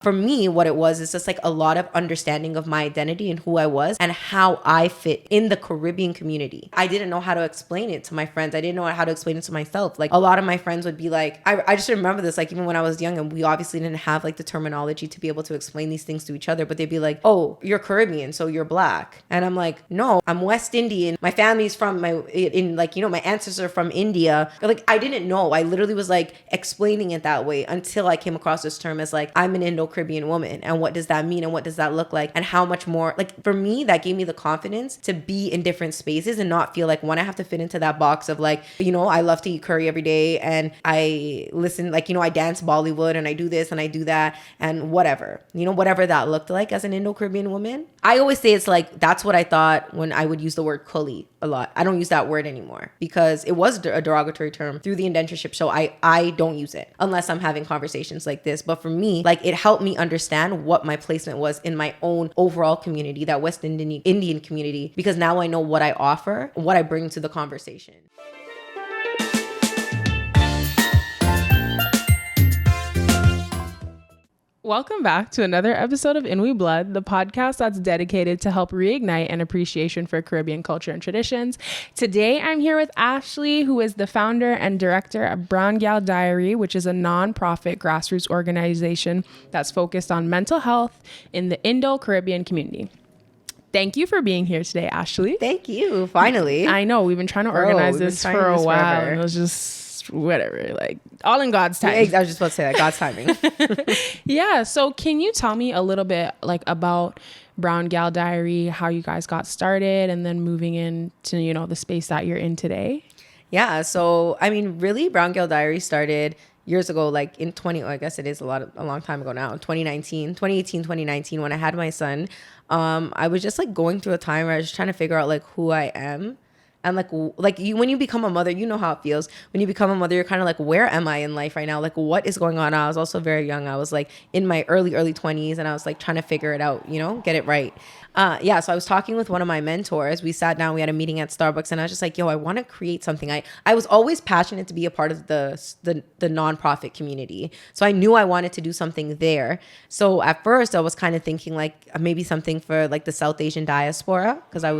For me, what it was is just like a lot of understanding of my identity and who I was and how I fit in the Caribbean community. I didn't know how to explain it to my friends. I didn't know how to explain it to myself. Like a lot of my friends would be like, I just remember this, like even when I was young, and we obviously didn't have like the terminology to be able to explain these things to each other, but they'd be like, oh, you're Caribbean, so you're Black. And I'm like, no, I'm West Indian. My family's from my ancestors are from India. Like I didn't know. I literally was like explaining it that way until I came across this term as like, I'm an Indo-Caribbean woman. And what does that mean? And what does that look like? And how much more, like for me, that gave me the confidence to be in different spaces and not feel like, when I have to fit into that box of like, I love to eat curry every day and I listen, like, I dance Bollywood and I do this and I do that and whatever, whatever that looked like as an Indo-Caribbean woman. I always say it's like, that's what I thought when I would use the word Kuli a lot. I don't use that word anymore because it was a derogatory term through the indentureship. So I don't use it unless I'm having conversations like this. But for me, like it helped me understand what my placement was in my own overall community, that West Indian community, because now I know what I offer, what I bring to the conversation. Welcome back to another episode of In We Blood, the podcast that's dedicated to help reignite an appreciation for Caribbean culture and traditions. Today, I'm here with Ashley, who is the founder and director of Brown Gyal Diary, which is a nonprofit grassroots organization that's focused on mental health in the Indo-Caribbean community. Thank you for being here today, Ashley. Thank you. Finally. I know we've been trying to organize this for a while, and it was just whatever, like all in God's time. I was just about to say that, God's timing. Yeah. So can you tell me a little bit like about Brown Gyal Diary, how you guys got started and then moving into, the space that you're in today? Yeah. So, really Brown Gyal Diary started years ago, like in I guess it is a long time ago now, 2019, when I had my son. I was just like going through a time where I was just trying to figure out like who I am. And when you become a mother, you know how it feels. When you become a mother, you're kind of like, where am I in life right now? Like, what is going on? I was also very young. I was like in my early 20s, and I was like trying to figure it out, get it right. So I was talking with one of my mentors. We sat down, we had a meeting at Starbucks, and I was just like, I want to create something. I was always passionate to be a part of the nonprofit community. So I knew I wanted to do something there. So at first I was kind of thinking like maybe something for like the South Asian diaspora, because that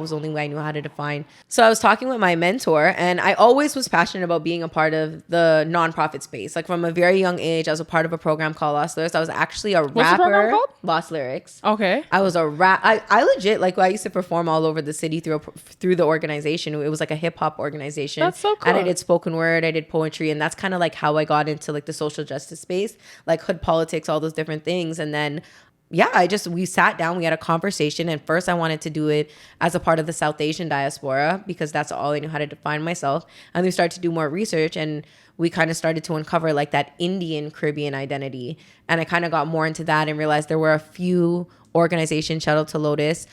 was the only way I knew how to define. So I was talking with my mentor, and I always was passionate about being a part of the nonprofit space. Like from a very young age, I was a part of a program called Lost Lyrics. I was actually a rapper. What's the program called? Lost Lyrics. Okay. I was a rap. I legit, like, I used to perform all over the city through the organization. It was like a hip hop organization. That's so cool. And I did spoken word, I did poetry, and that's kind of like how I got into like the social justice space, like hood politics, all those different things. And then we sat down, we had a conversation, and first I wanted to do it as a part of the South Asian diaspora because that's all I knew how to define myself. And we started to do more research, and we kind of started to uncover like that Indian Caribbean identity. And I kind of got more into that and realized there were a few organizations. Shout out to Lotus.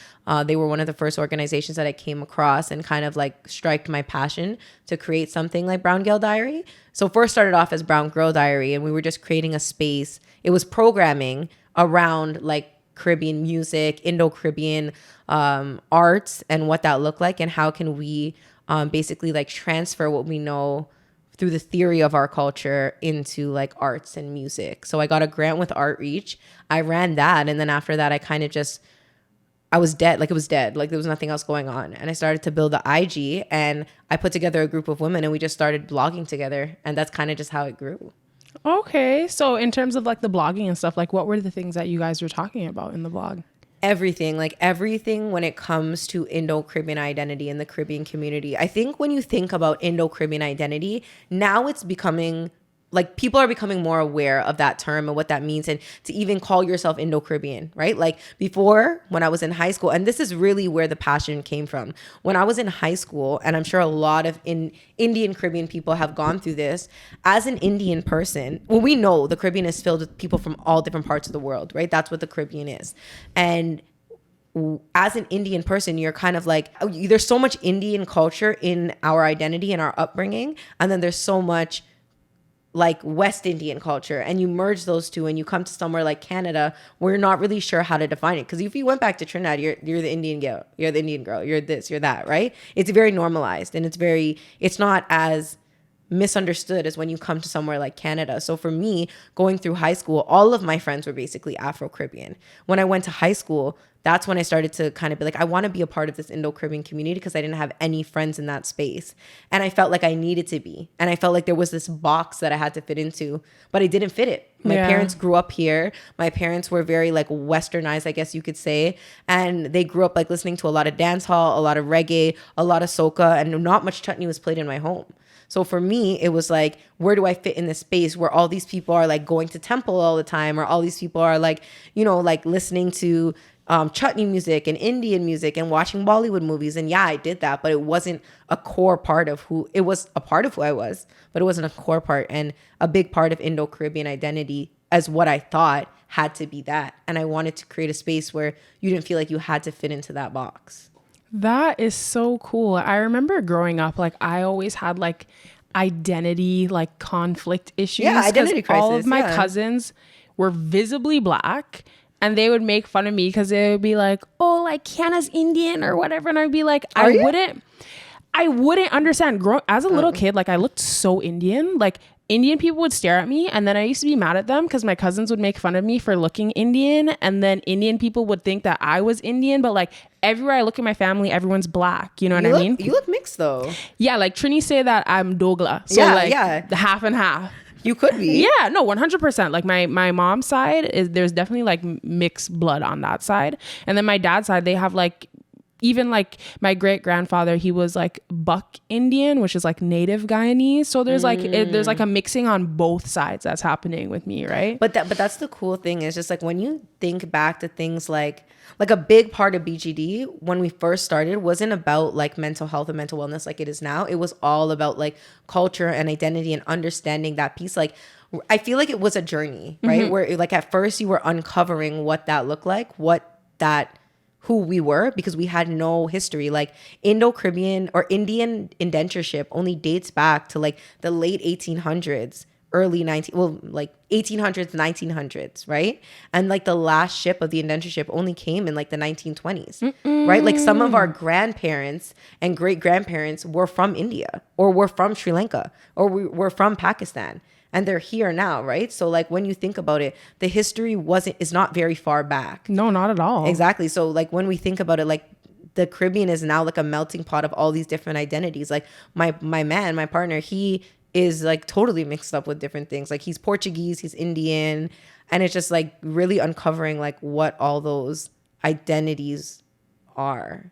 They were one of the first organizations that I came across and kind of like striked my passion to create something like Brown Gyal Diary. So first started off as Brown Girl Diary, and we were just creating a space. It was programming around like Caribbean music, Indo-Caribbean arts, and what that looked like, and how can we basically like transfer what we know through the theory of our culture into like arts and music. So I got a grant with Artreach. I ran that, and then after that I was dead. Like it was dead. Like there was nothing else going on. And I started to build the IG, and I put together a group of women, and we just started blogging together, and that's kind of just how it grew. Okay. So in terms of like the blogging and stuff, like what were the things that you guys were talking about in the blog? Everything when it comes to Indo-Caribbean identity in the Caribbean community. I think when you think about Indo-Caribbean identity, now it's becoming like people are becoming more aware of that term and what that means, and to even call yourself Indo-Caribbean, right? Like before, when I was in high school, and this is really where the passion came from. When I was in high school, and I'm sure a lot of Indian Caribbean people have gone through this, as an Indian person, well, we know the Caribbean is filled with people from all different parts of the world, right? That's what the Caribbean is. And as an Indian person, you're kind of like, there's so much Indian culture in our identity and our upbringing, and then there's so much like West Indian culture, and you merge those two and you come to somewhere like Canada where you're not really sure how to define it. Because if you went back to Trinidad, you're the Indian girl, you're the Indian girl, you're this, you're that, right? It's very normalized, and it's not as misunderstood is when you come to somewhere like Canada. So for me, going through high school, all of my friends were basically Afro-Caribbean. When I went to high school, that's when I started to kind of be like, I want to be a part of this Indo-Caribbean community because I didn't have any friends in that space. And I felt like I needed to be. And I felt like there was this box that I had to fit into, but I didn't fit it. My parents grew up here. My parents were very like westernized, I guess you could say. And they grew up like listening to a lot of dance hall, a lot of reggae, a lot of soca, and not much chutney was played in my home. So for me, it was like, where do I fit in this space where all these people are like going to temple all the time, or all these people are like, you know, like listening to chutney music and Indian music and watching Bollywood movies. And yeah, I did that, but it wasn't a core part of who, it was a part of who I was, but it wasn't a core part. And a big part of Indo-Caribbean identity as what I thought had to be that. And I wanted to create a space where you didn't feel like you had to fit into that box. That is so cool. I remember growing up, like I always had like identity, like conflict issues. Yeah, identity crisis. All of my cousins were visibly black, and they would make fun of me because they would be like, oh, like Kiana's Indian or whatever. And I'd be like, I wouldn't understand. As a little kid, like I looked so Indian. Like Indian people would stare at me, and then I used to be mad at them because my cousins would make fun of me for looking Indian, and then Indian people would think that I was Indian. But like everywhere I look at my family, everyone's black. You know what I mean? You look mixed though. Yeah, like Trini say that I'm Dogla. So the half and half. You could be. Yeah, no, 100%. Like my mom's side there's definitely like mixed blood on that side. And then my dad's side, they have like, even like my great grandfather, he was like Buck Indian, which is like native Guyanese. So there's like, there's like a mixing on both sides that's happening with me. Right. But that's the cool thing is just like when you think back to things like a big part of BGD when we first started wasn't about like mental health and mental wellness like it is now. It was all about like culture and identity and understanding that piece. Like I feel like it was a journey, right? Mm-hmm. Where like at first you were uncovering what that looked like, who we were, because we had no history. Like Indo-Caribbean or Indian indentureship only dates back to like the late 1800s. Like 1800s, 1900s, right? And like the last ship of the indentureship only came in like the 1920s, right? Like some of our grandparents and great grandparents were from India, or were from Sri Lanka, or were from Pakistan, and they're here now, right? So like when you think about it, the history is not very far back. No, not at all. Exactly. So like when we think about it, like the Caribbean is now like a melting pot of all these different identities. Like my partner, he is like totally mixed up with different things. Like he's Portuguese, he's Indian, and it's just like really uncovering like what all those identities are.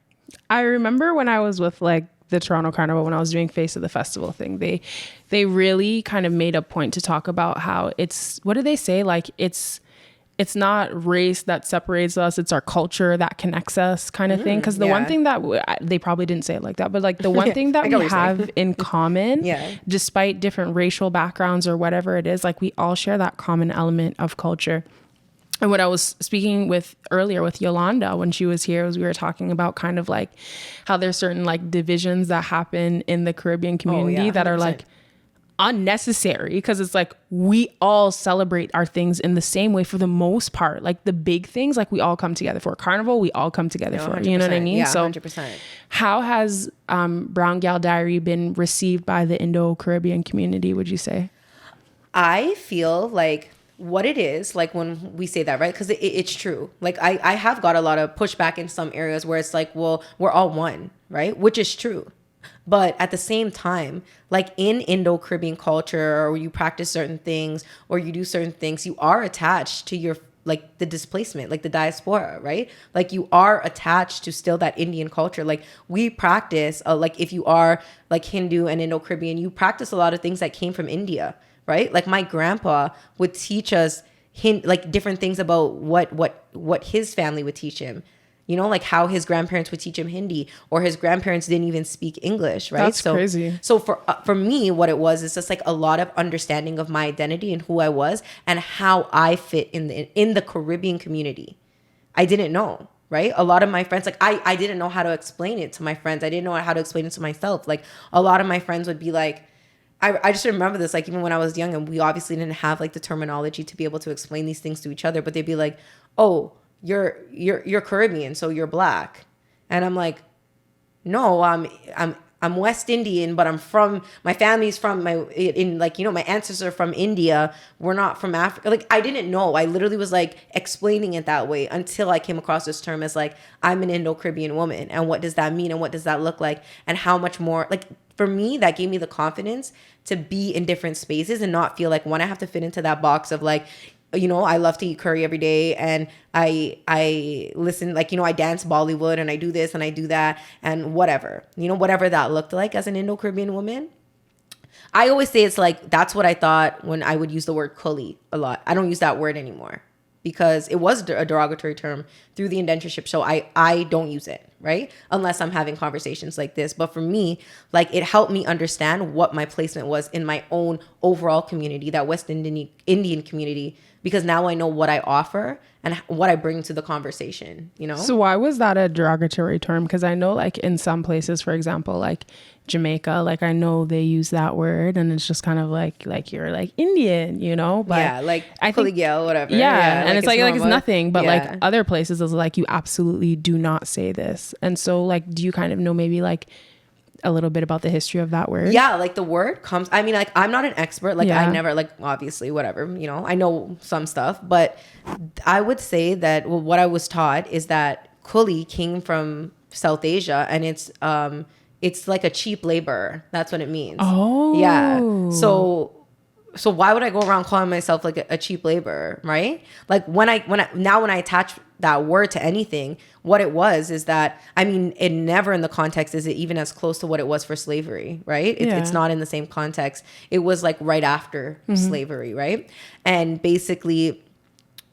I remember when I was with like the Toronto Carnival, when I was doing Face of the Festival thing, they really kind of made a point to talk about how it's, what do they say? Like it's not race that separates us, it's our culture that connects us, kind of thing. Because the one thing that they probably didn't say it like that, but like the one thing that we have in common, despite different racial backgrounds or whatever it is, like we all share that common element of culture. And what I was speaking with earlier with Yolanda when she was here was we were talking about kind of like how there's certain like divisions that happen in the Caribbean community that are like unnecessary, because it's like we all celebrate our things in the same way for the most part. Like the big things, like we all come together for. Carnival, we all come together for. You know what I mean? Yeah, so 100%. How has Brown Gyal Diary been received by the Indo-Caribbean community, would you say? I feel like what it is, like when we say that, right? Because it's true. Like I have got a lot of pushback in some areas where it's like, well, we're all one, right? Which is true. But at the same time, like in Indo-Caribbean culture, or you practice certain things or you do certain things, you are attached to your, like the displacement, like the diaspora, right? Like you are attached to still that Indian culture. Like we practice, like if you are like Hindu and Indo-Caribbean, you practice a lot of things that came from India, right? Like my grandpa would teach us like different things about what his family would teach him. You know, like how his grandparents would teach him Hindi, or his grandparents didn't even speak English, right? That's crazy. So for me, what it was is just like a lot of understanding of my identity and who I was and how I fit in the Caribbean community. I didn't know, right? A lot of my friends, like I didn't know how to explain it to my friends. I didn't know how to explain it to myself. Like a lot of my friends would be like, I just remember this, like even when I was young, and we obviously didn't have like the terminology to be able to explain these things to each other, but they'd be like, oh, you're Caribbean, so you're black. And I'm like, no, I'm West Indian, but my family's from my ancestors are from India. We're not from Africa. Like, I didn't know. I literally was like explaining it that way until I came across this term as like, I'm an Indo-Caribbean woman. And what does that mean? And what does that look like? And how much more, like, for me, that gave me the confidence to be in different spaces and not feel like when I have to fit into that box of like, I love to eat curry every day and I listen, like, I dance Bollywood and I do this and I do that and whatever, whatever that looked like as an Indo-Caribbean woman. I always say it's like, that's what I thought when I would use the word kuli a lot. I don't use that word anymore because it was a derogatory term through the indentureship. So I don't use it, right? Unless I'm having conversations like this. But for me, like, it helped me understand what my placement was in my own overall community, that West Indian community, because now I know what I offer and what I bring to the conversation, So why was that a derogatory term? Because I know, like, in some places, for example, like Jamaica, like, I know they use that word and it's just kind of like you're like Indian, but yeah, like I think Gyal, whatever. Yeah, and it's like it's nothing, but yeah. Like other places is like, you absolutely do not say this. And so, like, do you kind of know maybe like a little bit about the history of that word? Yeah, like the word comes, I mean, like, I'm not an expert, like, Yeah. I never, like, obviously, whatever, I know some stuff, but I would say that what I was taught is that kuli came from South Asia, and it's like a cheap laborer. That's what it means. Oh, yeah. So why would I go around calling myself like a cheap laborer, right? Like when I attach that word to anything, what it was is that, I mean, it never in the context is it even as close to what it was for slavery, right? It's not in the same context. It was like right after slavery, right? And basically,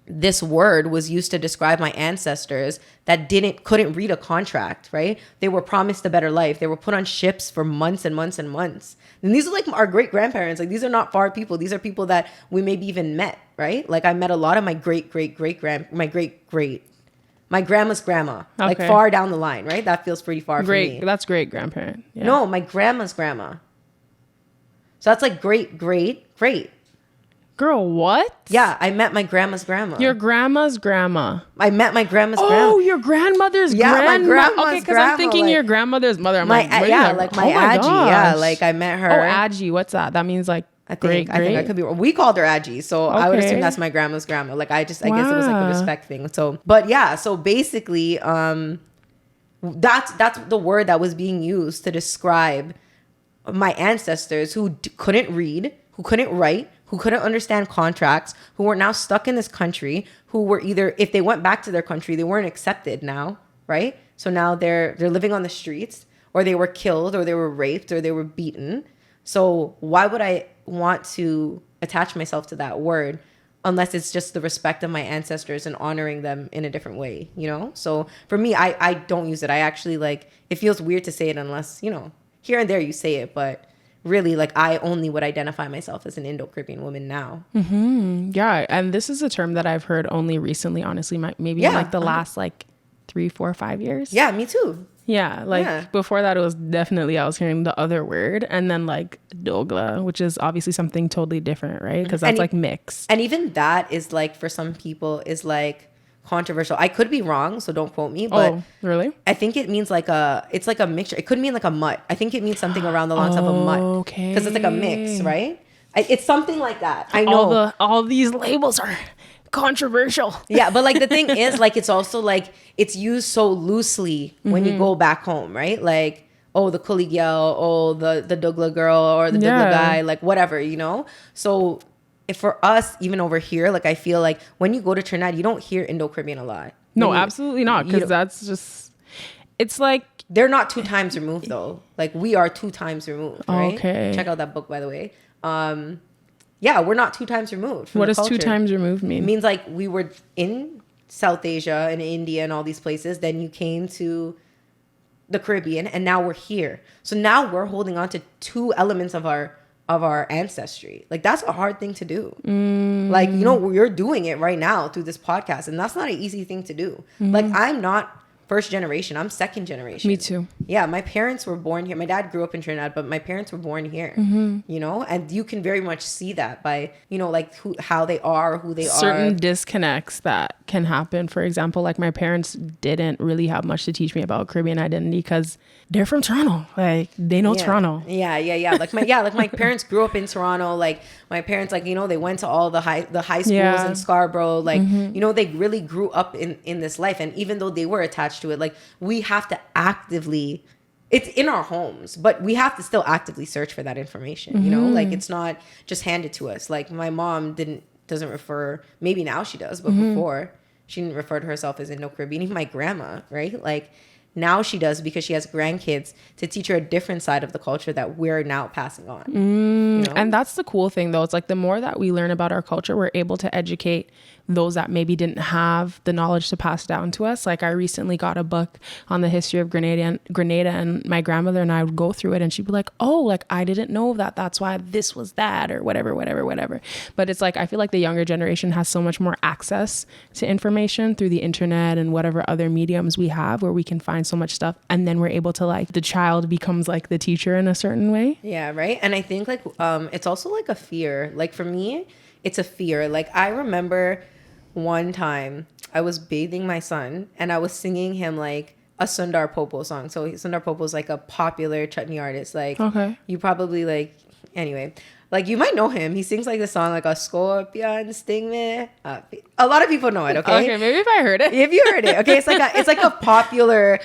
this word was used to describe my ancestors that couldn't read a contract, right? They were promised a better life. They were put on ships for months and months and months. And these are like our great grandparents. Like, these are not far people. These are people that we maybe even met, right? Like, I met a lot of my my grandma's grandma, like far down the line, right? That feels pretty far for me. That's great grandparent. Yeah. No, my grandma's grandma. So that's like great. Girl, what? Yeah, I met my grandma's grandma. Your grandma's grandma. I met my grandma's grandma. Oh, your grandmother's grandma. My grandma's Okay, because I'm thinking your grandmother's mother. I'm like my Aji. Yeah, like I met her. Oh, Aji. What's that? That means like I think I could be wrong. We called her Aji, so I would assume that's my grandma's grandma. Like, I guess it was like a respect thing. So, but yeah, so basically, that's the word that was being used to describe my ancestors who couldn't read, who couldn't write, who couldn't understand contracts, who were now stuck in this country, who were either, if they went back to their country, they weren't accepted now, right? So now they're living on the streets, or they were killed, or they were raped, or they were beaten. So why would I want to attach myself to that word unless it's just the respect of my ancestors and honoring them in a different way, So for me, I don't use it. I actually, like, it feels weird to say it unless, here and there you say it, but really, like, I only would identify myself as an Indo-Caribbean woman now. Mm-hmm. Yeah, and this is a term that I've heard only recently, honestly, maybe in like the last like 3, 4, 5 years. Yeah, me too. Yeah, like before that, it was definitely, I was hearing the other word, and then like dogla, which is obviously something totally different, right? Because that's like mixed. And even that is like, for some people, is like controversial. I could be wrong, so don't quote me. But really? I think it means it's like a mixture. It could mean like a mutt. I think it means something around the lines of a mutt. Okay. Because it's like a mix, right? It's something like that. I know. All these labels are controversial. Yeah, but like the thing is, like, it's also like it's used so loosely when you go back home, right? Like, oh, the Kuli Gyal, the Dougla girl, or the Dougla guy, like whatever, So if for us, even over here, like, I feel like when you go to Trinidad, you don't hear Indo-Caribbean a lot. No, absolutely not, because that's just, it's like, they're not 2 times removed though. Like, we are 2 times removed, right? Okay. Check out that book, by the way. Yeah, we're not 2 times removed from what the does 2 times removed mean? It means like we were in South Asia and India and all these places. Then you came to the Caribbean, and now we're here. So now we're holding on to 2 elements of our ancestry. Like, that's a hard thing to do. Like, you're doing it right now through this podcast, and that's not an easy thing to do. Like, I'm not first generation. I'm second generation. Me too. Yeah, my parents were born here. My dad grew up in Trinidad, but my parents were born here. You know, and you can very much see that by, you know, like how they are, who they Certain are. disconnects that can happen. For example, like my parents didn't really have much to teach me about Caribbean identity because they're from Toronto. Like they know Toronto. Yeah. Like my parents grew up in Toronto. Like my parents, like, you know, they went to all the high schools in Scarborough. Like, you know, they really grew up in this life. And even though they were attached to it, like we have to actively, it's in our homes, but we have to still actively search for that information. You know, like it's not just handed to us. Like my mom doesn't refer, maybe now she does, but before she didn't refer to herself as Indo-Caribbean. Even my grandma, right? Like now she does, because she has grandkids to teach her a different side of the culture that we're now passing on. You know? And that's the cool thing though. It's like the more that we learn about our culture, we're able to educate those that maybe didn't have the knowledge to pass down to us. Like I recently got a book on the history of Grenada, and my grandmother and I would go through it and she'd be like, oh, like I didn't know that. That's why this was that, or whatever. But it's like, I feel like the younger generation has so much more access to information through the internet and whatever other mediums we have, where we can find so much stuff. And then we're able to, like, the child becomes like the teacher in a certain way. Yeah. Right. And I think like, it's also like a fear. Like for me, it's a fear. Like I remember one time I was bathing my son and I was singing him like a Sundar Popo song. So Sundar Popo is like a popular chutney artist. Like you probably like, anyway, like you might know him. He sings like the song like a scorpion sting me. A lot of people know it. Okay, maybe if I heard it. If you heard it, okay, it's like a popular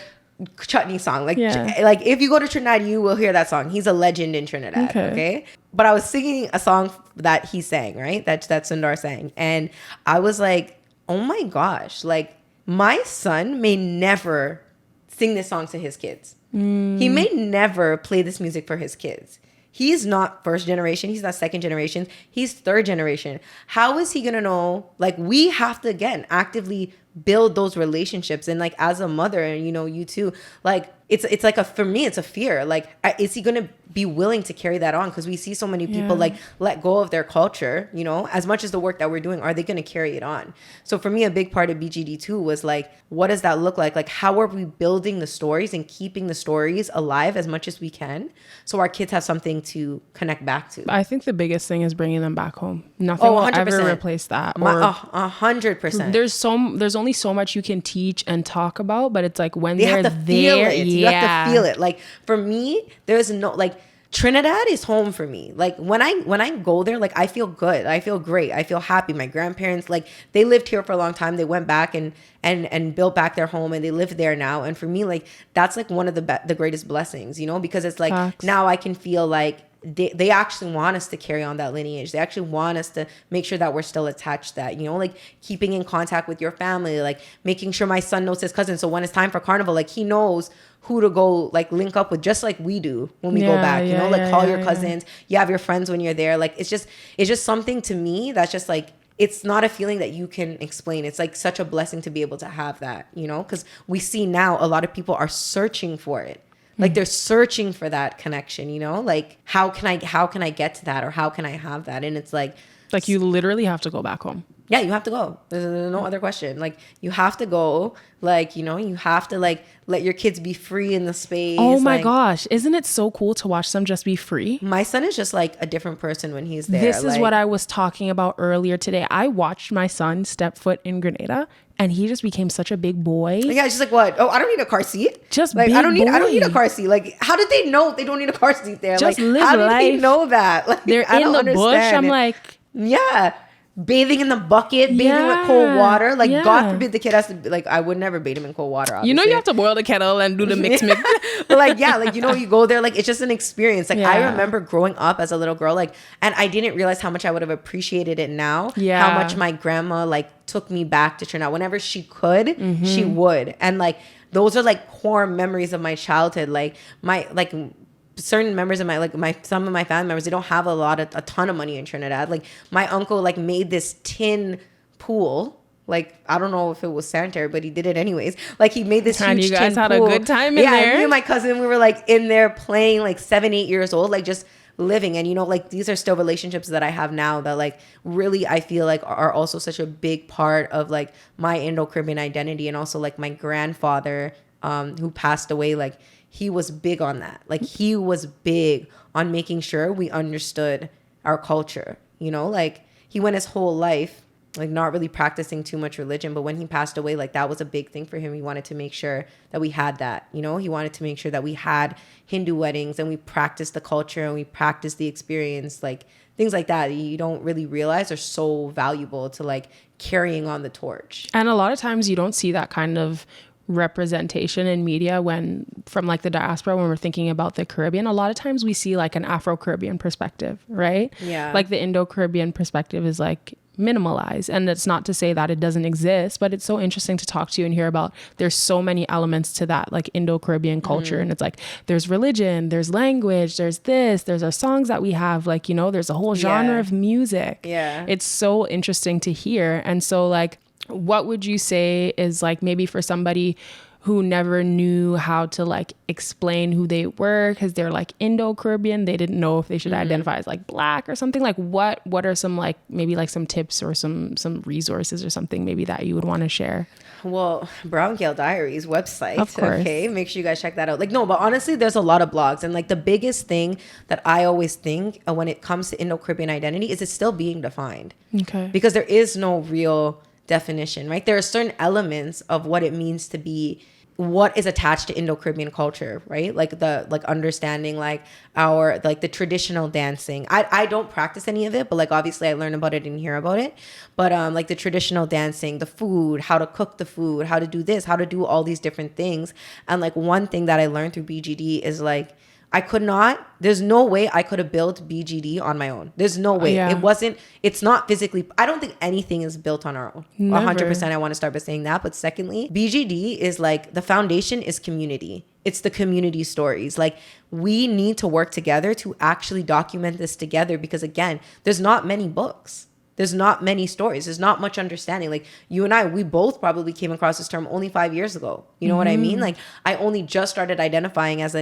chutney song. Like like if you go to Trinidad, you will hear that song. He's a legend in Trinidad. Okay. But I was singing a song that he sang, right? That Sundar sang. And I was like, oh my gosh, like my son may never sing this song to his kids. He may never play this music for his kids. He's not first generation. He's not second generation. He's third generation. How is he going to know? Like we have to, again, actively build those relationships. And like as a mother, and you know, you too, like it's like for me, it's a fear. Like, is he going to be willing to carry that on? Because we see so many people like let go of their culture, you know, as much as the work that we're doing, are they going to carry it on? So for me, a big part of BGD too was like, what does that look like? Like, how are we building the stories and keeping the stories alive as much as we can, so our kids have something to connect back to? I think the biggest thing is bringing them back home. Nothing will ever replace that. 100%. There's only so much you can teach and talk about, but it's like when they they're have to feel it. You have to feel it. Like for me, there's no, like, Trinidad is home for me. Like when I go there, like I feel good. I feel great. I feel happy. My grandparents, like they lived here for a long time. They went back and built back their home and they live there now. And for me, like that's like one of the greatest blessings, you know, because it's like Facts. Now I can feel like they actually want us to carry on that lineage. They actually want us to make sure that we're still attached to that, you know, like keeping in contact with your family, like making sure my son knows his cousin. So when it's time for carnival, like he knows who to go like link up with, just like we do when we go back, you know, like call your cousins. You have your friends when you're there. Like it's just something to me that's just like, it's not a feeling that you can explain. It's like such a blessing to be able to have that, you know, because we see now a lot of people are searching for it. Like they're searching for that connection, you know, like how can I get to that, or how can I have that? And it's like you literally have to go back home. Yeah, you have to go. There's no other question. Like you have to go, like, you know, you have to like let your kids be free in the space. Oh my like, gosh. Isn't it so cool to watch them just be free? My son is just like a different person when he's there. This is what I was talking about earlier today. I watched my son step foot in Grenada and he just became such a big boy. Yeah, it's just like, what? Oh, I don't need a car seat. Just like big I don't need boy. a car seat. Like, how did they know they don't need a car seat there? Just like, live how did life. they know that? Like, They're I in don't the understand. bush. I'm like, yeah. Bathing in the bucket, bathing with cold water. Like, God forbid the kid has to, like, I would never bathe him in cold water, obviously. You know, you have to boil the kettle and do the mix. But like, yeah, like, you know, you go there, like, it's just an experience. Like, I remember growing up as a little girl, like, and I didn't realize how much I would have appreciated it now. Yeah. How much my grandma, like, took me back to Trinidad. Whenever she could, she would. And, like, those are, like, core memories of my childhood. Like, certain members of some of my family members, they don't have a ton of money in Trinidad. Like my uncle like made this tin pool. Like I don't know if it was sanitary, but he did it anyways. Like he made this huge tin pool. You guys had a good time in there. Yeah, me and my cousin, we were like in there playing like 7-8 years old, like just living. And, you know, like these are still relationships that I have now that like really I feel like are also such a big part of like my Indo-Caribbean identity. And also like my grandfather who passed away, like he was big on that. Like he was big on making sure we understood our culture, you know, like he went his whole life like not really practicing too much religion, but when he passed away, like that was a big thing for him. He wanted to make sure that we had that, you know, he wanted to make sure that we had Hindu weddings and we practiced the culture and we practiced the experience, like things like that you don't really realize are so valuable to like carrying on the torch. And a lot of times you don't see that kind of representation in media when from like the diaspora, when we're thinking about the Caribbean. A lot of times we see like an Afro-Caribbean perspective, right? Yeah. Like the Indo-Caribbean perspective is like minimalized, and it's not to say that it doesn't exist, but it's so interesting to talk to you and hear about. There's so many elements to that like Indo-Caribbean culture, and it's like there's religion, there's language, there's this, there's our songs that we have, like, you know, there's a whole genre of music. It's so interesting to hear. And so like, what would you say is like maybe for somebody who never knew how to like explain who they were because they're like Indo-Caribbean, they didn't know if they should identify as like Black or something, like what are some like maybe like some tips or some resources or something maybe that you would want to share? Well, Brown Gyal Diaries website. Of course. Okay, make sure you guys check that out. Like, no, but honestly, there's a lot of blogs. And like the biggest thing that I always think when it comes to Indo-Caribbean identity is it's still being defined. Okay. Because there is no real definition, right? There are certain elements of what it means to be, what is attached to Indo-Caribbean culture, right? Like the like understanding like our like the traditional dancing. I don't practice any of it, but like obviously I learn about it and hear about it. But like the traditional dancing, the food, how to cook the food, how to do this, how to do all these different things. And like one thing that I learned through BGD is like there's no way I could have built BGD on my own. There's no way. It's not physically, I don't think anything is built on our own. Never. 100% I want to start by saying that. But secondly, BGD is like, the foundation is community. It's the community stories. Like we need to work together to actually document this together because again, there's not many books. There's not many stories. There's not much understanding. Like you and I, we both probably came across this term only 5 years ago. You know what I mean? Like I only just started identifying as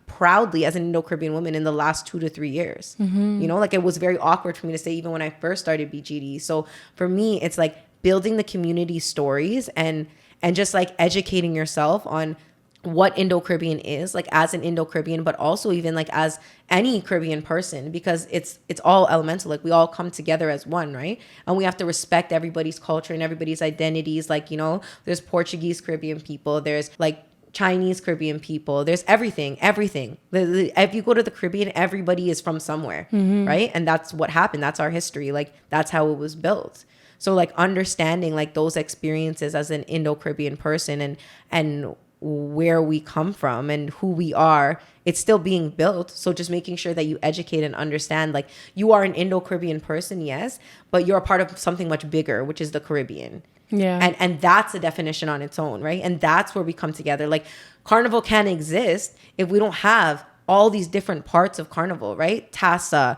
proudly as an Indo-Caribbean woman in the last 2 to 3 years. You know, like it was very awkward for me to say even when I first started BGD. So for me, it's like building the community stories and just like educating yourself on what Indo-Caribbean is, like as an Indo-Caribbean, but also even like as any Caribbean person, because it's all elemental. Like we all come together as one, right? And we have to respect everybody's culture and everybody's identities. Like, you know, there's Portuguese Caribbean people, there's like Chinese Caribbean people, there's everything. If you go to the Caribbean, everybody is from somewhere, right? And that's what happened. That's our history. Like that's how it was built. So like understanding like those experiences as an Indo-Caribbean person and where we come from and who we are, it's still being built. So just making sure that you educate and understand, like you are an Indo-Caribbean person, yes, but you're a part of something much bigger, which is the Caribbean. Yeah. And that's a definition on its own, right? And that's where we come together. Like Carnival can't exist if we don't have all these different parts of Carnival, right? Tassa,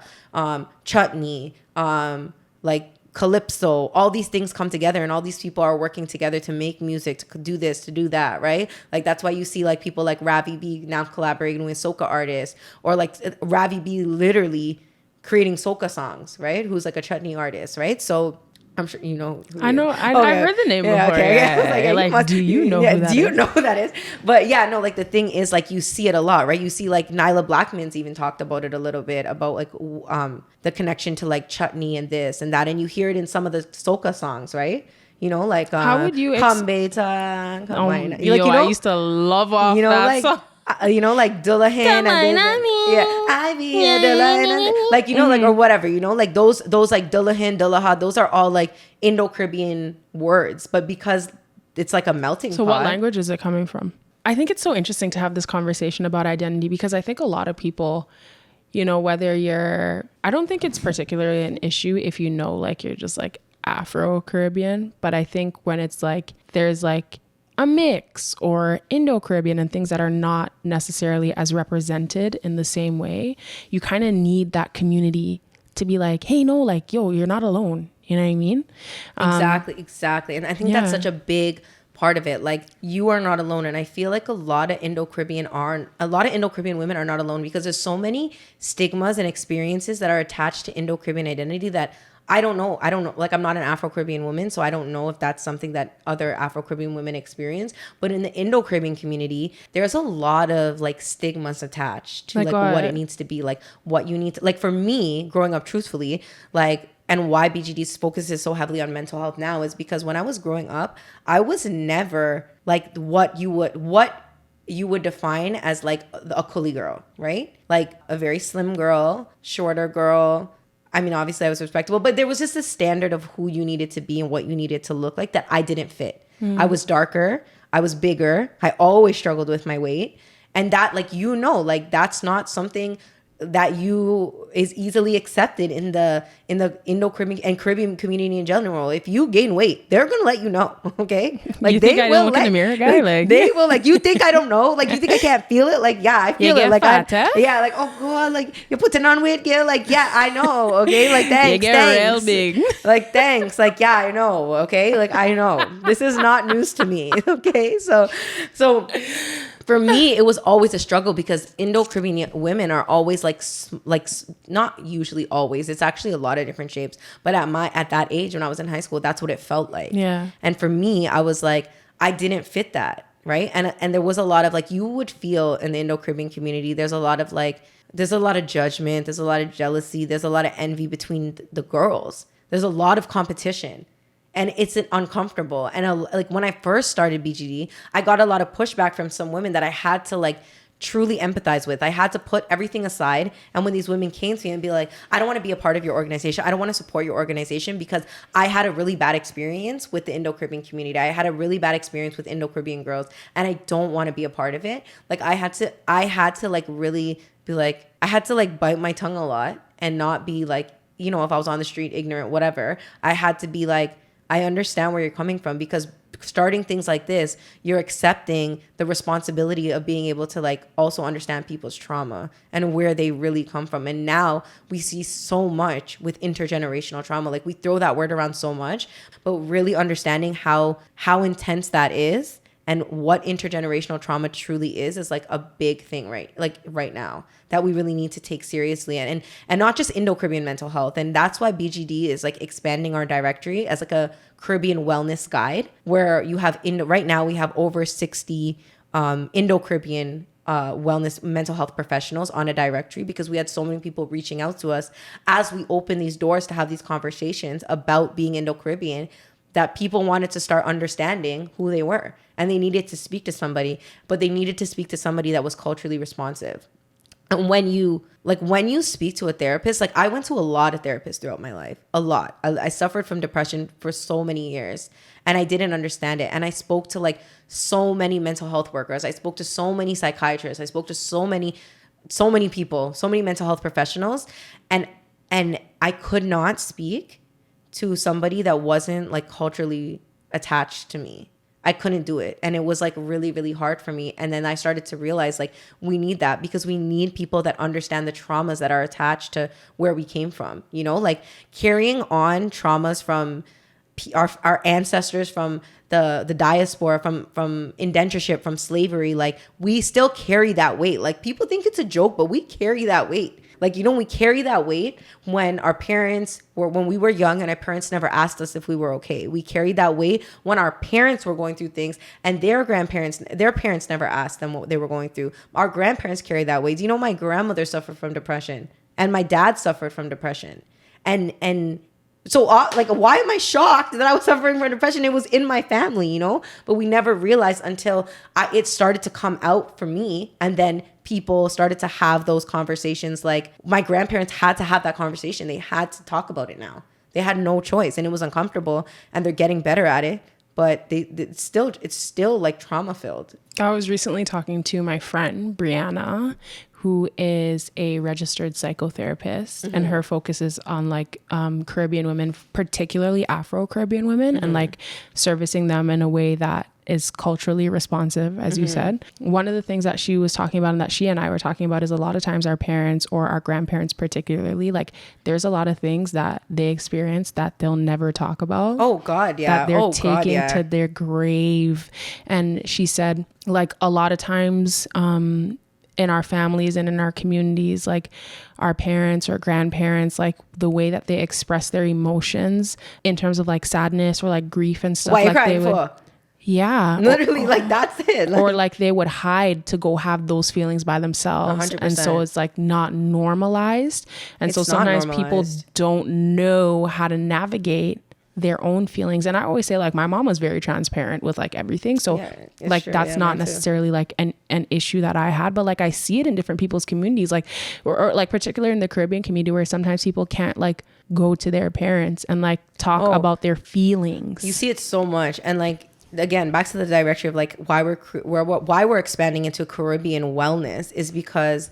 chutney, like Calypso, all these things come together and all these people are working together to make music, to do this, to do that, right? Like that's why you see like people like Ravi B now collaborating with soca artists, or like Ravi B literally creating soca songs, right? Who's like a chutney artist, right? So I'm sure you know. I know. I've heard the name before. Okay. Yeah. Like, do you know who that is? Do you know who that is? But yeah, no, like the thing is like you see it a lot, right? You see like Nyla Blackman's even talked about it a little bit about like the connection to like chutney and this and that. And you hear it in some of the soca songs, right? You know, like how would you come beta, come like, you know, I used to love off that like, song. You know, like Dullahan and I be a Dullahan, like, you know, like, or whatever, you know, like those like Dullahan, Dullaha, those are all like Indo-Caribbean words, but because it's like a melting pot. So what language is it coming from? I think it's so interesting to have this conversation about identity because I think a lot of people, you know, whether I don't think it's particularly an issue if you know, like you're just like Afro-Caribbean, but I think when it's like, there's like a mix or Indo-Caribbean and things that are not necessarily as represented in the same way, you kind of need that community to be like, hey, no, like, yo, you're not alone. You know what I mean? Exactly. And I think that's such a big part of it. Like, you are not alone. And I feel like a lot of Indo-Caribbean women are not alone, because there's so many stigmas and experiences that are attached to Indo-Caribbean identity that I don't know. Like, I'm not an Afro-Caribbean woman, so I don't know if that's something that other Afro-Caribbean women experience. But in the Indo-Caribbean community, there's a lot of like stigmas attached to like what it needs to be, like what you need to, like, for me growing up, truthfully, like, and why BGD focuses so heavily on mental health now is because when I was growing up, I was never like what you would define as like a coolie girl, right? Like a very slim girl, shorter girl. I mean, obviously I was respectable, but there was just a standard of who you needed to be and what you needed to look like that I didn't fit. I was darker. I was bigger. I always struggled with my weight. And that, like, like, that's not something that is easily accepted in the Indo-Caribbean and Caribbean community in general. If you gain weight, they're gonna let you know, okay? Like, you think I don't look in the mirror, guy? Like they will, like, you think I don't know? Like, you think I can't feel it? Like, yeah, I feel it. Like, yeah, like, oh god, like, you're putting on weight, yeah, like, yeah, I know, okay, like, thanks, you get real big, like, thanks, like, yeah, I know, okay, like, I know, this is not news to me, okay, so. For me, it was always a struggle because Indo-Caribbean women are always like not usually always. It's actually a lot of different shapes. But at that age when I was in high school, that's what it felt like. Yeah. And for me, I was like, I didn't fit that, right? And there was a lot of like, you would feel in the Indo-Caribbean community, there's a lot of judgment, there's a lot of jealousy, there's a lot of envy between the girls. There's a lot of competition. And it's uncomfortable. And like, when I first started BGD, I got a lot of pushback from some women that I had to like truly empathize with. I had to put everything aside. And when these women came to me and be like, I don't want to be a part of your organization. I don't want to support your organization because I had a really bad experience with the Indo-Caribbean community. I had a really bad experience with Indo-Caribbean girls and I don't want to be a part of it. Like, I had to like really be like, I had to like bite my tongue a lot and not be like, you know, if I was on the street, ignorant, whatever, I had to be like, I understand where you're coming from, because starting things like this, you're accepting the responsibility of being able to like also understand people's trauma and where they really come from. And now we see so much with intergenerational trauma. Like, we throw that word around so much, but really understanding how intense that is and what intergenerational trauma truly is like a big thing right now that we really need to take seriously, and not just Indo-Caribbean mental health. And that's why BGD is like expanding our directory as like a Caribbean wellness guide, where you have right now we have over 60 Indo-Caribbean wellness mental health professionals on a directory, because we had so many people reaching out to us as we open these doors to have these conversations about being Indo-Caribbean, that people wanted to start understanding who they were and they needed to speak to somebody, but they needed to speak to somebody that was culturally responsive. And when you speak to a therapist, like, I went to a lot of therapists throughout my life, a lot. I suffered from depression for so many years and I didn't understand it. And I spoke to like so many mental health workers. I spoke to so many psychiatrists. I spoke to so many people, so many mental health professionals. And I could not speak to somebody that wasn't like culturally attached to me. I couldn't do it. And it was like really, really hard for me. And then I started to realize like, we need that, because we need people that understand the traumas that are attached to where we came from, you know, like carrying on traumas from our ancestors, from the diaspora, from indentureship, from slavery. Like, we still carry that weight. Like, people think it's a joke, but we carry that weight. Like, you know, we carry that weight when when we were young and our parents never asked us if we were okay. We carried that weight when our parents were going through things and their parents never asked them what they were going through. Our grandparents carried that weight. Do you know, my grandmother suffered from depression and my dad suffered from depression. And so like, why am I shocked that I was suffering from depression? It was in my family, you know, but we never realized until it started to come out for me. And then people started to have those conversations. Like, my grandparents had to have that conversation. They had to talk about it now. They had no choice, and it was uncomfortable, and they're getting better at it. But it's still like trauma filled. I was recently talking to my friend Brianna, who is a registered psychotherapist, and her focus is on like Caribbean women, particularly Afro-Caribbean women, and like servicing them in a way that is culturally responsive, as you said. One of the things that she was talking about and that she and I were talking about is a lot of times our parents or our grandparents particularly, like there's a lot of things that they experience that they'll never talk about. Oh God, yeah. That they're taking to their grave. And she said, like, a lot of times in our families and in our communities, like our parents or grandparents, like the way that they express their emotions in terms of like sadness or like grief and stuff. What are you like crying they would, for? yeah. Literally, like that's it. Like, or like they would hide to go have those feelings by themselves. 100%. And so it's like not normalized. And so It's not sometimes people normalized. don't know how to navigate their own feelings. And I always say, like, my mom was very transparent with like everything. So Yeah, it's like true. that's Yeah, not mine too. necessarily like an issue that I had, but like I see it in different people's communities, like or like particularly in the Caribbean community, where sometimes people can't like go to their parents and like talk about their feelings. You see it so much. And like, again, back to the directory of like why we're expanding into Caribbean wellness is because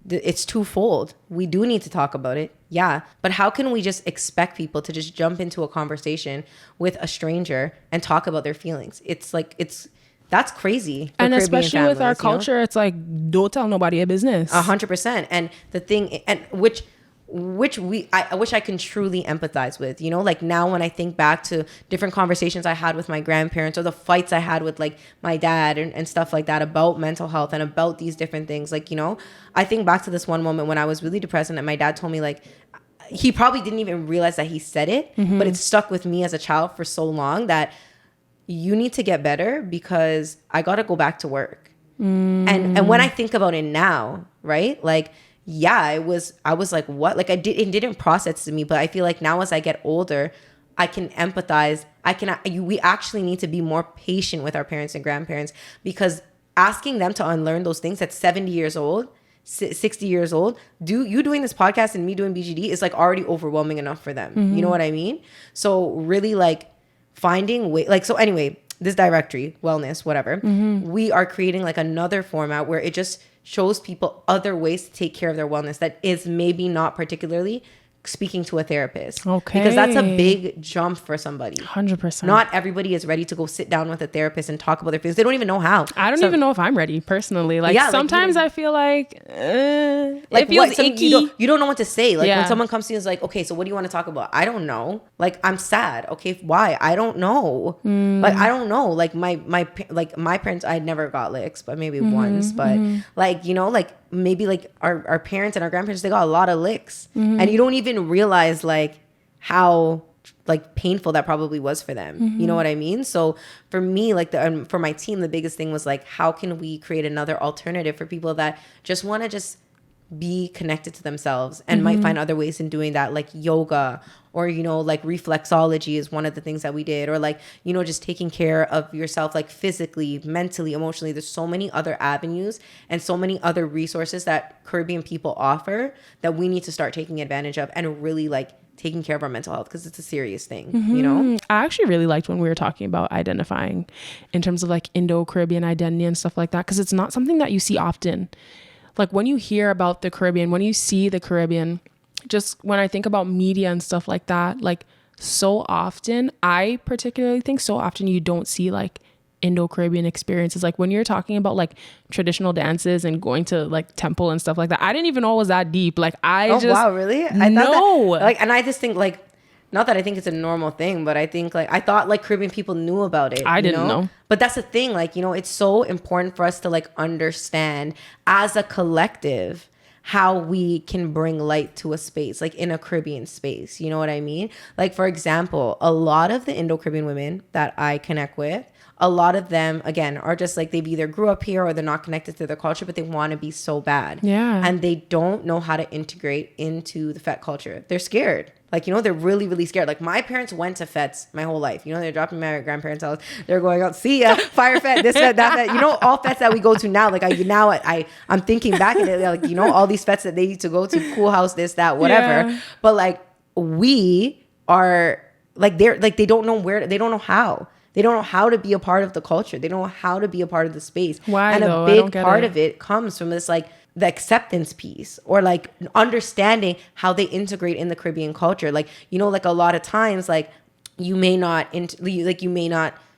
it's twofold. We do need to talk about it. Yeah. But how can we just expect people to just jump into a conversation with a stranger and talk about their feelings? It's like, that's crazy. And Caribbean especially with our families, you know? culture, it's like, don't tell nobody your business. 100%. And the thing, and which I wish I can truly empathize with, you know, like now when I think back to different conversations I had with my grandparents or the fights I had with like my dad and stuff like that about mental health and about these different things. Like, you know, I think back to this one moment when I was really depressed and my dad told me, like, he probably didn't even realize that he said it, but it stuck with me as a child for so long that you need to get better because I got to go back to work. And when I think about it now, right? Like, yeah, I was like, what? Like it didn't process to me, but I feel like now as I get older, I can empathize. We actually need to be more patient with our parents and grandparents, because asking them to unlearn those things at 70 years old, 60 years old, doing this podcast and me doing BGD is like already overwhelming enough for them. You know what I mean? So really like finding way, like, so anyway, this directory, wellness, whatever, we are creating like another format where it just shows people other ways to take care of their wellness that is maybe not particularly speaking to a therapist. Okay. Because that's a big jump for somebody. 100%. Not everybody is ready to go sit down with a therapist and talk about their feelings. They don't even know how. I don't even know if I'm ready personally. Like, Yeah, like, sometimes I feel like, it feels what? icky. You don't know what to say. Like Yeah. when someone comes to you and is like, okay, so what do you want to talk about? I don't know. Like, I'm sad. Okay, why? I don't know. Like, I don't know. Like my parents, I never got licks, but maybe once. But like, you know, like maybe like our parents and our grandparents, they got a lot of licks, and you don't even realize like how like painful that probably was for them. You know what I mean? So for me, like for my team, the biggest thing was like, how can we create another alternative for people that just want to just be connected to themselves and might find other ways in doing that, like yoga, or, you know, like reflexology is one of the things that we did, or like, you know, just taking care of yourself, like physically, mentally, emotionally. There's so many other avenues and so many other resources that Caribbean people offer that we need to start taking advantage of and really like taking care of our mental health, because it's a serious thing, you know? I actually really liked when we were talking about identifying in terms of like Indo-Caribbean identity and stuff like that, because it's not something that you see often. Like when you hear about the Caribbean, when you see the Caribbean, just when I think about media and stuff like that, like so often, I particularly think so often you don't see like Indo-Caribbean experiences. Like when you're talking about like traditional dances and going to like temple and stuff like that, I didn't even know it was that deep. Like Wow, really? I know. thought that, like, and I just think like, not that I think it's a normal thing, but I think like, I thought like Caribbean people knew about it. I didn't know. But that's the thing, like, you know, it's so important for us to like understand as a collective how we can bring light to a space, like in a Caribbean space. You know what I mean? Like, for example, a lot of the Indo-Caribbean women that I connect with, a lot of them, again, are just like, they've either grew up here or they're not connected to their culture, but they want to be so bad. Yeah. And they don't know how to integrate into the Fet culture. They're scared. Like, you know, they're really, really scared. Like, my parents went to Fets my whole life. You know, they're dropping my grandparents' house. They're going out, see ya, fire Fet, this Fet, that Fet. You know, all Fets that we go to now. Like, I'm thinking back at it, like, you know, all these Fets that they need to go to, Cool House, this, that, whatever. Yeah. But like, we are like, they're like, they don't know where, they don't know how. They don't know how to be a part of the culture. They don't know how to be a part of the space. Why, and though? a I don't big get part it. of it comes from this, like, the acceptance piece, or like understanding how they integrate in the Caribbean culture. Like, you know, like a lot of times, like you may not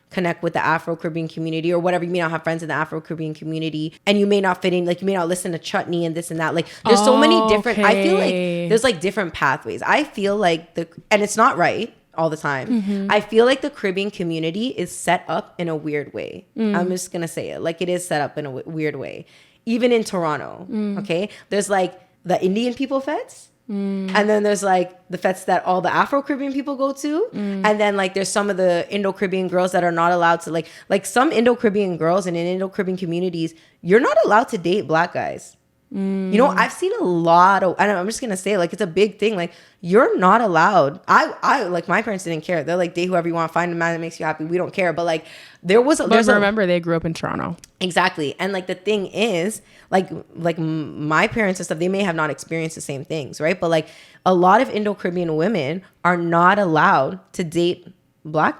connect with the Afro-Caribbean community or whatever. You may not have friends in the Afro-Caribbean community and you may not fit in, like you may not listen to chutney and this and that. Like there's so many different, I feel like there's like different pathways. I feel like and it's not right all the time. I feel like the Caribbean community is set up in a weird way. I'm just going to say it. Like it is set up in a weird way. Even in Toronto, okay? There's like the Indian people fets. And then there's like the fets that all the Afro-Caribbean people go to. And then like there's some of the Indo-Caribbean girls that are not allowed to like some Indo-Caribbean girls and in Indo-Caribbean communities, you're not allowed to date black guys. You know, I've seen a lot of, and I'm just going to say like, it's a big thing. Like you're not allowed. I like my parents didn't care. They're like, date whoever you want, find a man that makes you happy. We don't care. But like remember they grew up in Toronto. Exactly. And like the thing is like my parents and stuff, they may have not experienced the same things, right? But like a lot of Indo-Caribbean women are not allowed to date black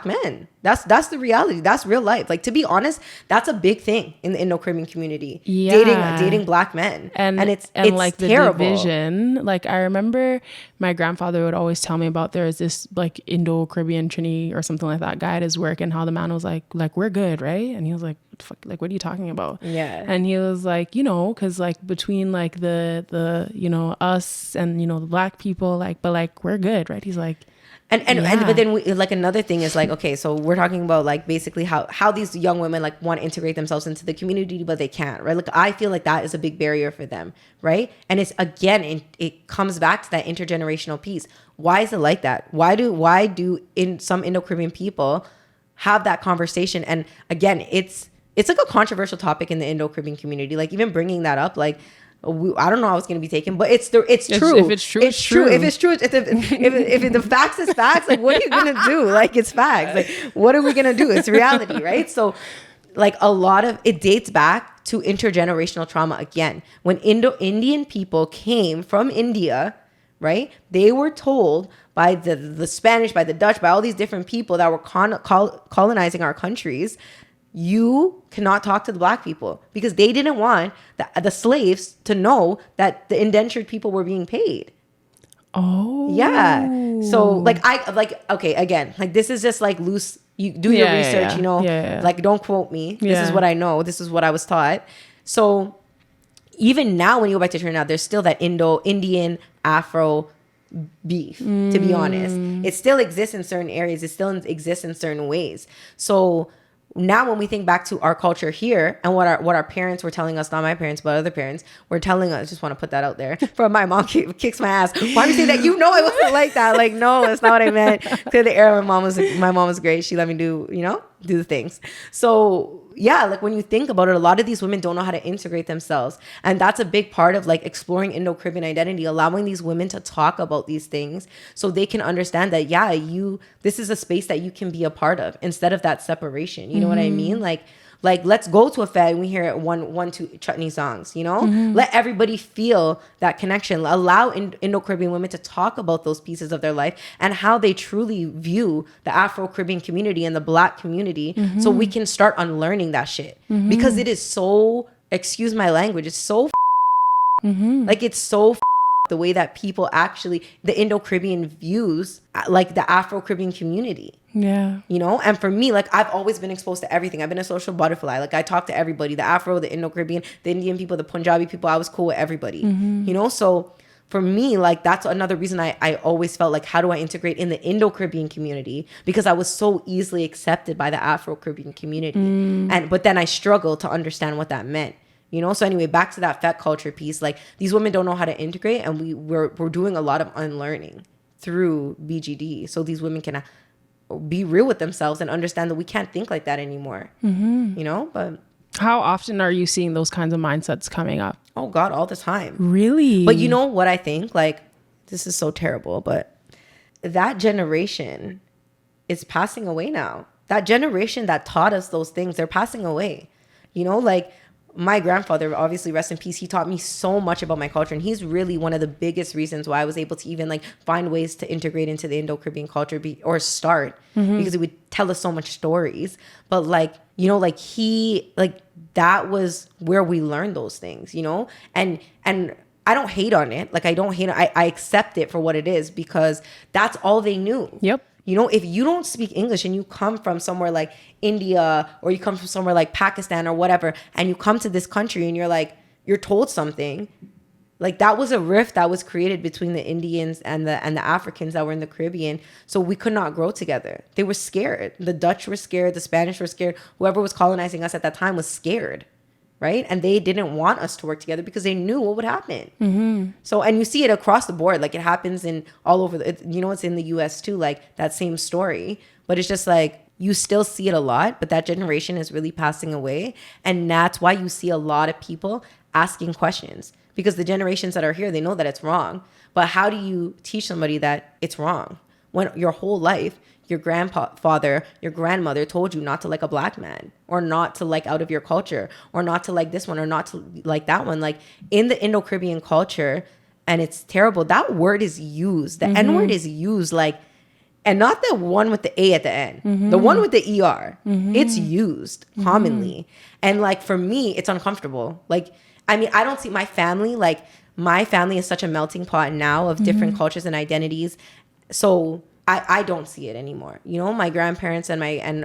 men. That's the reality. That's real life. Like to be honest, that's a big thing in the Indo-Caribbean community. Dating black men. And it's like the terrible. Division. Like I remember my grandfather would always tell me about there is this like Indo-Caribbean Trini or something like that guy at his work, and how the man was like we're good, right? And he was like, fuck, like what are you talking about? Yeah. And he was like, you know, because like between like the you know us and you know the black people, like but like we're good, right? He's like, but then like another thing is like, okay, so we're talking about like basically how these young women like want to integrate themselves into the community, but they can't, right? Like I feel like that is a big barrier for them, right? And it's again, it comes back to that intergenerational piece. Why is it like that? Why do in some Indo-Caribbean people have that conversation? And again, it's like a controversial topic in the Indo-Caribbean community. Like even bringing that up, like I don't know how it's going to be taken, but it's true. If it's true, it's true. If it's true, if the facts is facts, like what are you going to do? Like it's facts. Like what are we going to do? It's reality, right? So like a lot of it dates back to intergenerational trauma again. When Indian people came from India, right? They were told by the Spanish, by the Dutch, by all these different people that were colonizing our countries, you cannot talk to the black people because they didn't want the slaves to know that the indentured people were being paid. Oh. Yeah. So okay, again, like this is just like loose. You do your research, you know, like don't quote me. This is what I know. This is what I was taught. So even now when you go back to Trinidad, there's still that Indian Afro beef, to be honest. It still exists in certain areas. It still exists in certain ways. So now when we think back to our culture here and what our parents were telling us, not my parents, but other parents were telling us, just want to put that out there. From my mom kicks my ass. Why do you say that? You know I wasn't like that. Like, no, that's not what I meant. Clear the air. My mom was great. She let me do the things. So yeah, like when you think about it, a lot of these women don't know how to integrate themselves. And that's a big part of like exploring Indo-Caribbean identity, allowing these women to talk about these things so they can understand that, yeah, this is a space that you can be a part of instead of that separation. You know what I mean? Like let's go to a fed and we hear one, two chutney songs, you know? Let everybody feel that connection. Allow Indo-Caribbean women to talk about those pieces of their life and how they truly view the Afro-Caribbean community and the black community so we can start unlearning that shit. Because it is so, excuse my language, it's so like it's so the way that people actually, the Indo-Caribbean views like the Afro-Caribbean community. Yeah. You know, and for me, like I've always been exposed to everything. I've been a social butterfly. Like I talk to everybody, the Afro, the Indo-Caribbean, the Indian people, the Punjabi people. I was cool with everybody, you know? So for me, like that's another reason I always felt like, how do I integrate in the Indo-Caribbean community? Because I was so easily accepted by the Afro-Caribbean community. But then I struggled to understand what that meant. You know, so anyway, back to that fat culture piece. Like these women don't know how to integrate, and we're doing a lot of unlearning through BGD, so these women can be real with themselves and understand that we can't think like that anymore. You know, but how often are you seeing those kinds of mindsets coming up? Oh God, all the time. Really? But you know what I think? Like this is so terrible, but that generation is passing away now. That generation that taught us those things, they're passing away. You know, like. My grandfather, obviously, rest in peace, he taught me so much about my culture. And he's really one of the biggest reasons why I was able to even like find ways to integrate into the Indo-Caribbean culture or start because he would tell us so much stories. But like, you know, like that was where we learned those things, you know, and I don't hate on it. Like I don't hate it. I accept it for what it is because that's all they knew. Yep. You know, if you don't speak English and you come from somewhere like India or you come from somewhere like Pakistan or whatever, and you come to this country and you're like, you're told something, like that was a rift that was created between the Indians and the Africans that were in the Caribbean. So we could not grow together. They were scared. The Dutch were scared. The Spanish were scared. Whoever was colonizing us at that time was scared. Right. And they didn't want us to work together because they knew what would happen. Mm-hmm. So, and you see it across the board. Like it happens in all over, it's in the US too, like that same story. But it's just like, you still see it a lot, but that generation is really passing away. And that's why you see a lot of people asking questions, because the generations that are here, they know that it's wrong. But how do you teach somebody that it's wrong when your whole life, your grandfather, your grandmother told you not to like a black man, or not to like out of your culture, or not to like this one, or not to like that one? Like in the Indo-Caribbean culture, and it's terrible, that word is used. The N-word is used like, and not the one with the A at the end, the one with the ER. It's used commonly. And like for me, it's uncomfortable. Like, I mean, I don't see my family, like my family is such a melting pot now of different cultures and identities. So I don't see it anymore. You know, my grandparents and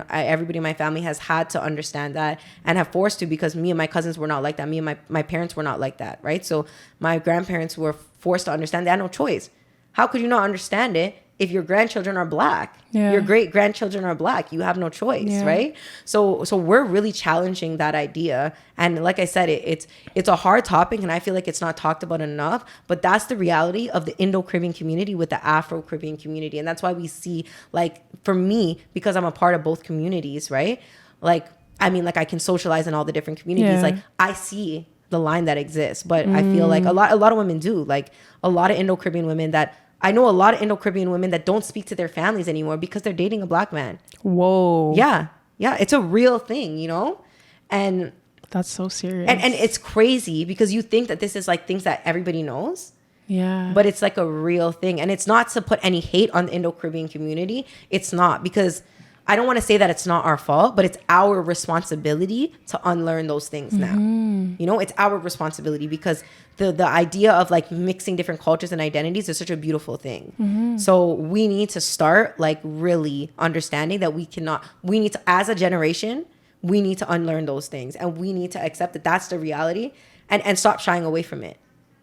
everybody in my family has had to understand that and have forced to, because me and my cousins were not like that. Me and my parents were not like that, right? So my grandparents were forced to understand. They had no choice. How could you not understand it if your grandchildren are black? Your great grandchildren are black. You have no choice, right? So we're really challenging that idea. And like I said, it's a hard topic, and I feel like it's not talked about enough. But that's the reality of the Indo-Caribbean community with the Afro-Caribbean community, and that's why we see, like, for me, because I'm a part of both communities, right? Like, I mean, like I can socialize in all the different communities. Like I see the line that exists, but I feel like a lot of women do. Like a lot of Indo-Caribbean women that. I know a lot of Indo-Caribbean women that don't speak to their families anymore because they're dating a black man. Whoa. Yeah. Yeah. It's a real thing, you know? And that's so serious. And it's crazy because you think that this is like things that everybody knows. Yeah. But it's like a real thing. And it's not to put any hate on the Indo-Caribbean community. It's not, because I don't want to say that it's not our fault, but it's our responsibility to unlearn those things now. You know, it's our responsibility, because the idea of like mixing different cultures and identities is such a beautiful thing. So we need to start like really understanding that we need to, as a generation, we need to unlearn those things, and we need to accept that that's the reality, and stop shying away from it.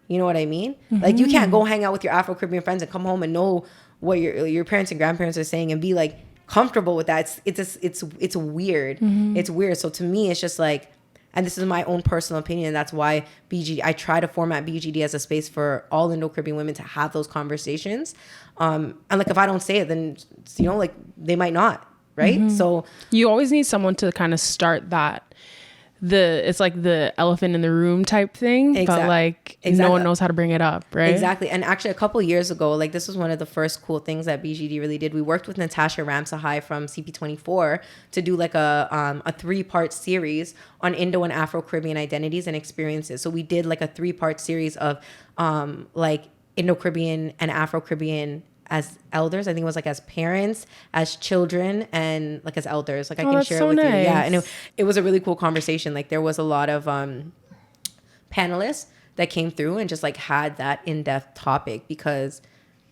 You know what I mean? Like you can't go hang out with your Afro-Caribbean friends and come home and know what your parents and grandparents are saying and be like comfortable with that. It's weird. It's weird. So to me, it's just like, and this is my own personal opinion, that's why I try to format BGD as a space for all Indo-Caribbean women to have those conversations. And like, if I don't say it, then, you know, like they might not, right? So you always need someone to kind of start that. It's like the elephant in the room type thing, but like no one knows how to bring it up, right? Exactly. And actually a couple of years ago, like this was one of the first cool things that BGD really did. We worked with Natasha Ramsahai from CP24 to do like a 3-part series on Indo and Afro-Caribbean identities and experiences. So we did like a 3-part series of like Indo-Caribbean and Afro-Caribbean as elders. I think it was like as parents, as children, and like as elders. Like I can share it with you. Yeah, and it was a really cool conversation. Like there was a lot of panelists that came through and just like had that in-depth topic, because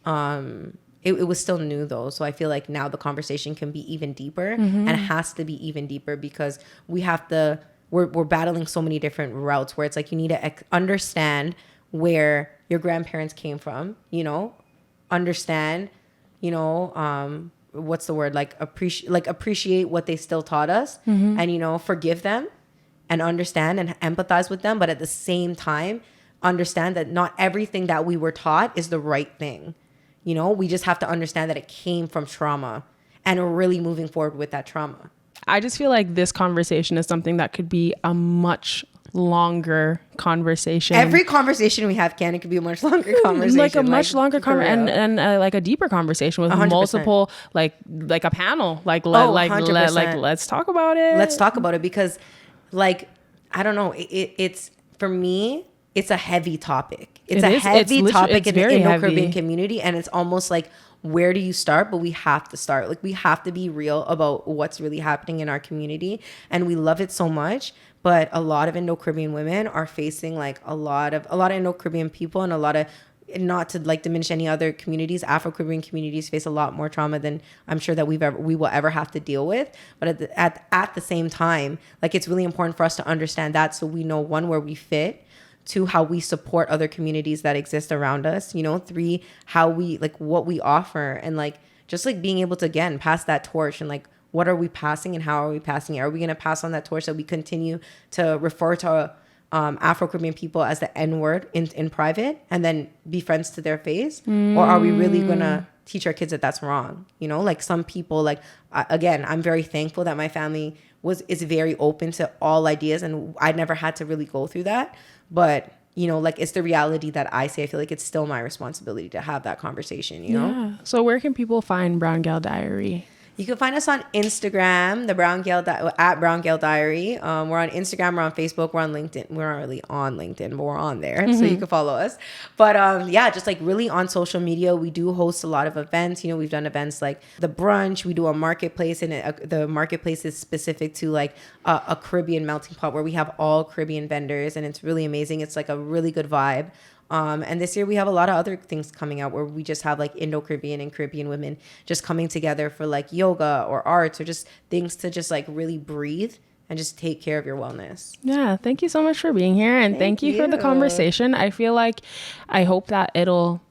it was still new though. So I feel like now the conversation can be even deeper, and it has to be even deeper, because we're battling so many different routes where it's like you need to understand where your grandparents came from, you know, understand, you know, what's the word, like appreciate what they still taught us, and, you know, forgive them and understand and empathize with them, but at the same time understand that not everything that we were taught is the right thing. You know, we just have to understand that it came from trauma, and we're really moving forward with that trauma. I just feel like this conversation is something that could be a much longer conversation. Every conversation we have, it could be a much longer conversation, like a much longer conversation, and like a deeper conversation with 100%. Multiple like a panel, let's talk about it. Let's talk about it, because like I don't know, it's for me, it's a heavy topic. It's a heavy topic in the Indo-Caribbean community, and it's almost like, where do you start? But we have to start. Like we have to be real about what's really happening in our community, and we love it so much. But a lot of Indo-Caribbean women are facing like a lot of Indo-Caribbean people and a lot of not to like diminish any other communities, Afro-Caribbean communities face a lot more trauma than I'm sure that we will ever have to deal with. But at the same time, like, it's really important for us to understand that, so we know, one, where we fit, two, how we support other communities that exist around us, you know, three, how we, like, what we offer, and like, just like being able to, again, pass that torch, and like, what are we passing and how are we passing it? Are we going to pass on that torch that we continue to refer to Afro-Caribbean people as the N-word in private and then be friends to their face? Or are we really going to teach our kids that that's wrong? You know, like, some people, like, again, I'm very thankful that my family is very open to all ideas, and I never had to really go through that. But, you know, like, it's the reality that I say. I feel like it's still my responsibility to have that conversation, you know? Yeah. So where can people find Brown Gyal Diary? You can find us on Instagram, the Brown Gyal at Brown Gyal Diary. We're on Instagram, we're on Facebook, we're on LinkedIn. We're not really on LinkedIn, but we're on there, so you can follow us. But yeah, just like really on social media, we do host a lot of events. You know, we've done events like the brunch. We do a marketplace, and the marketplace is specific to like a Caribbean melting pot where we have all Caribbean vendors, and it's really amazing. It's like a really good vibe. And this year we have a lot of other things coming out where we just have like Indo-Caribbean and Caribbean women just coming together for like yoga or arts or just things to just like really breathe and just take care of your wellness. Yeah. Thank you so much for being here. And thank you for the conversation. I feel like, I hope that it'll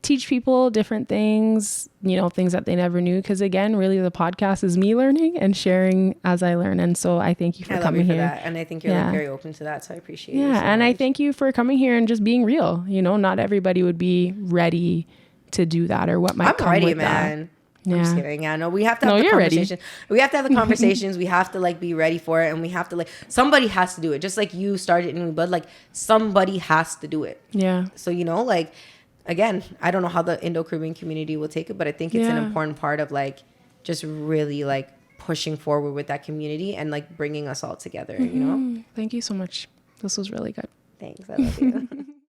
teach people different things, you know, things that they never knew. Because again, really the podcast is me learning and sharing as I learn. And so I thank you for coming here. That. And I think you're like very open to that. So I appreciate it. Yeah. And I thank you for coming here and just being real. You know, not everybody would be ready to do that, or what might come with man. That. I'm just kidding. Yeah, no, we have to have the conversation. We have to have the conversations. We have to like be ready for it, and we have to like, somebody has to do it. Just like you started in Blood, like somebody has to do it. Yeah. So, you know, like, again, I don't know how the Indo-Caribbean community will take it, but I think it's an important part of like just really like pushing forward with that community and like bringing us all together, you know? Thank you so much. This was really good. Thanks. I love you.